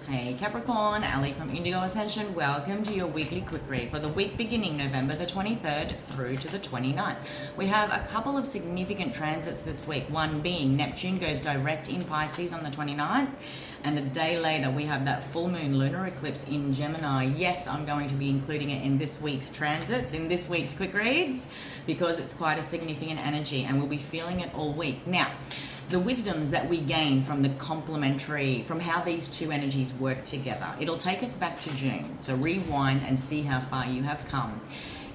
Hey Capricorn, Ali from Indigo Ascension. Welcome to your weekly quick read for the week beginning November the 23rd through to the 29th. We have a couple of significant transits this week, one being Neptune goes direct in Pisces on the 29th, and a day later we have that full moon lunar eclipse in Gemini. Yes, I'm going to be including it in this week's transits, in this week's quick reads, because it's quite a significant energy and we'll be feeling it all week. Now, the wisdoms that we gain from the complementary, from how these two energies work together. It'll take us back to June. So rewind and see how far you have come.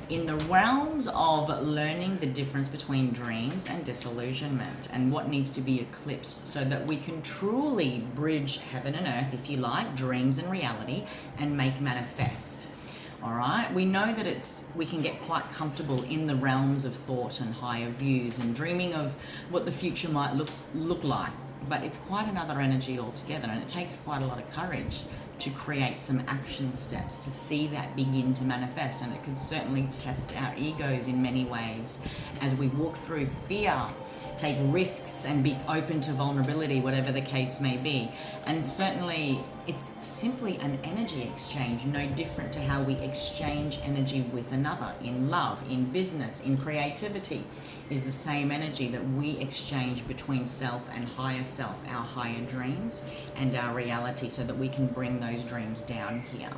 In the realms of learning the difference between dreams and disillusionment and what needs to be eclipsed so that we can truly bridge heaven and earth, if you like, dreams and reality, and make manifest. All right, we know that we can get quite comfortable in the realms of thought and higher views and dreaming of what the future might look like, but it's quite another energy altogether, and it takes quite a lot of courage to create some action steps to see that begin to manifest, and it could certainly test our egos in many ways as we walk through fear, take risks and be open to vulnerability, whatever the case may be. And certainly it's simply an energy exchange, no different to how we exchange energy with another in love, in business, in creativity, is the same energy that we exchange between self and higher self, our higher dreams and our reality, so that we can bring those dreams down here.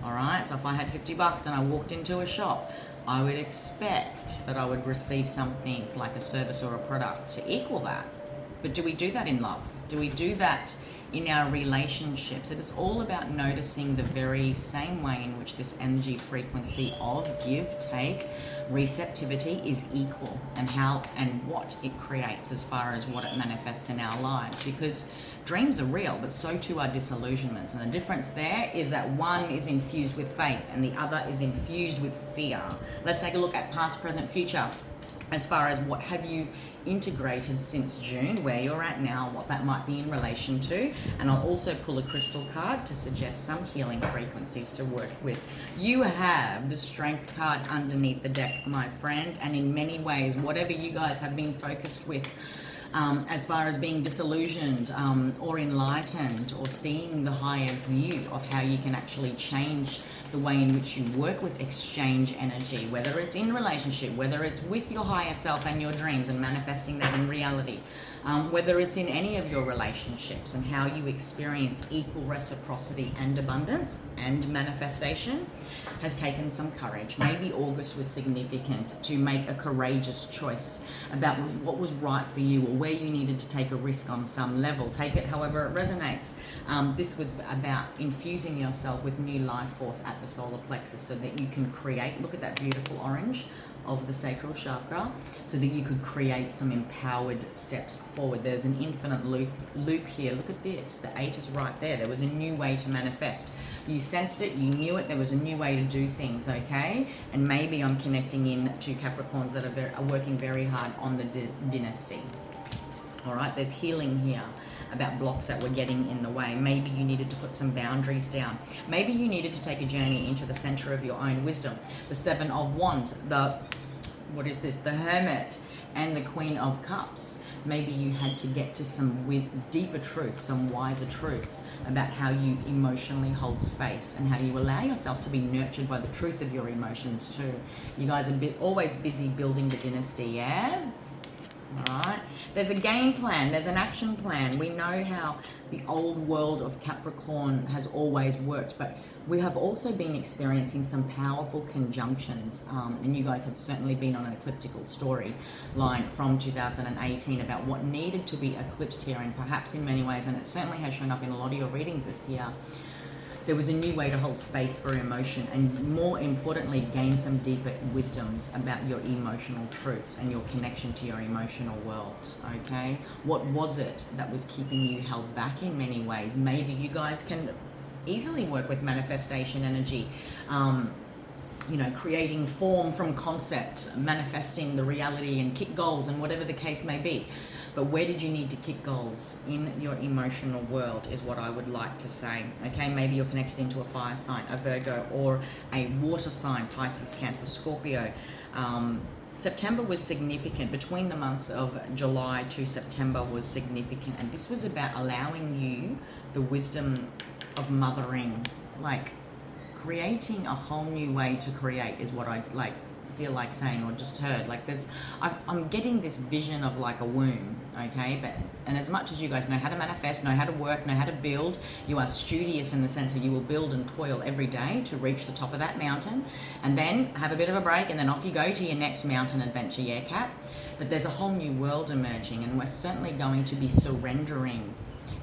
All right, so if I had $50 and I walked into a shop, I would expect that I would receive something like a service or a product to equal that. But do we do that in love? Do we do that in our relationships? It is all about noticing the very same way in which this energy frequency of give, take, receptivity is equal, and how and what it creates as far as what it manifests in our lives. Because dreams are real, but so too are disillusionments. And the difference there is that one is infused with faith and the other is infused with fear. Let's take a look at past, present, future, as far as what have you integrated since June, where you're at now, what that might be in relation to. And I'll also pull a crystal card to suggest some healing frequencies to work with. You have the Strength card underneath the deck, my friend, and in many ways, whatever you guys have been focused with, as far as being disillusioned or enlightened, or seeing the higher view of how you can actually change the way in which you work with exchange energy, whether it's in relationship, whether it's with your higher self and your dreams and manifesting that in reality, whether it's in any of your relationships and how you experience equal reciprocity and abundance and manifestation, has taken some courage. Maybe August was significant to make a courageous choice about what was right for you, or where you needed to take a risk on some level. Take it however it resonates. This was about infusing yourself with new life force at the solar plexus so that you can create, look at that beautiful orange of the sacral chakra, so that you could create some empowered steps forward. There's an infinite loop here. Look at this. The 8 is right there. There was a new way to manifest. You sensed it, you knew it, there was a new way to do things, okay? And maybe I'm connecting in to Capricorns that are working very hard on the dynasty. All right, there's healing here about blocks that were getting in the way. Maybe you needed to put some boundaries down. Maybe you needed to take a journey into the center of your own wisdom. The 7 of Wands, the Hermit, and the Queen of Cups. Maybe you had to get to some deeper truths, some wiser truths about how you emotionally hold space and how you allow yourself to be nurtured by the truth of your emotions too. You guys are always busy building the dynasty, yeah? All right. There's a game plan. There's an action plan. We know how the old world of Capricorn has always worked, but we have also been experiencing some powerful conjunctions, and you guys have certainly been on an ecliptical storyline from 2018 about what needed to be eclipsed here, and perhaps in many ways, and it certainly has shown up in a lot of your readings this year, there was a new way to hold space for emotion, and more importantly, gain some deeper wisdoms about your emotional truths and your connection to your emotional world, okay? What was it that was keeping you held back in many ways? Maybe you guys can easily work with manifestation energy, creating form from concept, manifesting the reality and kick goals and whatever the case may be. But where did you need to kick goals in your emotional world is what I would like to say. Okay, maybe you're connected into a fire sign, a Virgo, or a water sign, Pisces, Cancer, Scorpio. September was significant. Between the months of July to September was significant. And this was about allowing you the wisdom of mothering, like creating a whole new way to create is what I like feel like saying, or just heard. Like I'm getting this vision of like a womb, okay? And as much as you guys know how to manifest, know how to work, know how to build, you are studious in the sense that you will build and toil every day to reach the top of that mountain, and then have a bit of a break, and then off you go to your next mountain adventure, yeah, Cap? But there's a whole new world emerging, and we're certainly going to be surrendering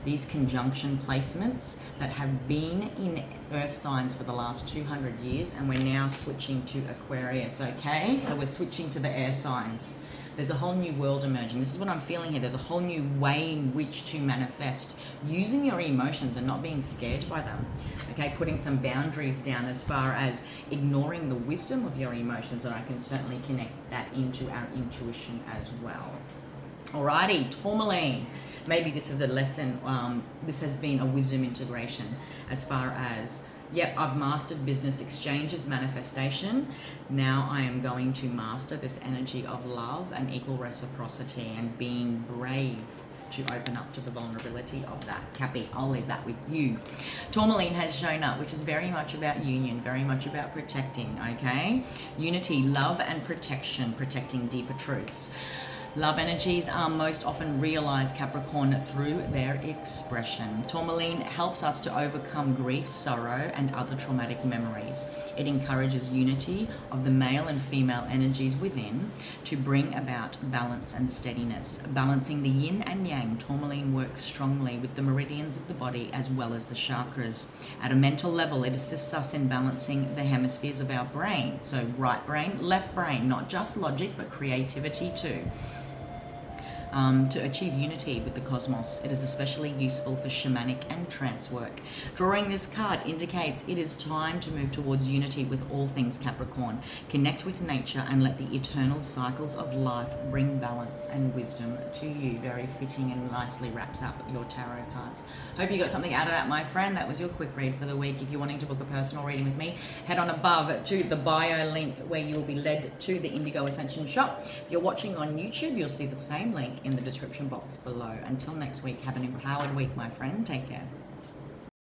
these conjunction placements that have been in earth signs for the last 200 years, and we're now switching to Aquarius, okay? So we're switching to the air signs. There's a whole new world emerging. This is what I'm feeling here. There's a whole new way in which to manifest using your emotions and not being scared by them, okay? Putting some boundaries down as far as ignoring the wisdom of your emotions, and I can certainly connect that into our intuition as well. Alrighty, tourmaline. Maybe this is a lesson, this has been a wisdom integration as far as, yep, I've mastered business exchanges, manifestation. Now I am going to master this energy of love and equal reciprocity and being brave to open up to the vulnerability of that. Cappy, I'll leave that with you. Tourmaline has shown up, which is very much about union, very much about protecting, okay? Unity, love and protection, protecting deeper truths. Love energies are most often realized, Capricorn, through their expression. Tourmaline helps us to overcome grief, sorrow, and other traumatic memories. It encourages unity of the male and female energies within to bring about balance and steadiness. Balancing the yin and yang, tourmaline works strongly with the meridians of the body as well as the chakras. At a mental level, it assists us in balancing the hemispheres of our brain. So right brain, left brain, not just logic, but creativity too. To achieve unity with the cosmos. It is especially useful for shamanic and trance work. Drawing this card indicates it is time to move towards unity with all things Capricorn. Connect with nature and let the eternal cycles of life bring balance and wisdom to you. Very fitting and nicely wraps up your tarot cards. Hope you got something out of that, my friend. That was your quick read for the week. If you're wanting to book a personal reading with me, head on above to the bio link where you will be led to the Indigo Ascension shop. If you're watching on YouTube, you'll see the same link in the description box below. Until next week, have an empowered week, my friend. Take care.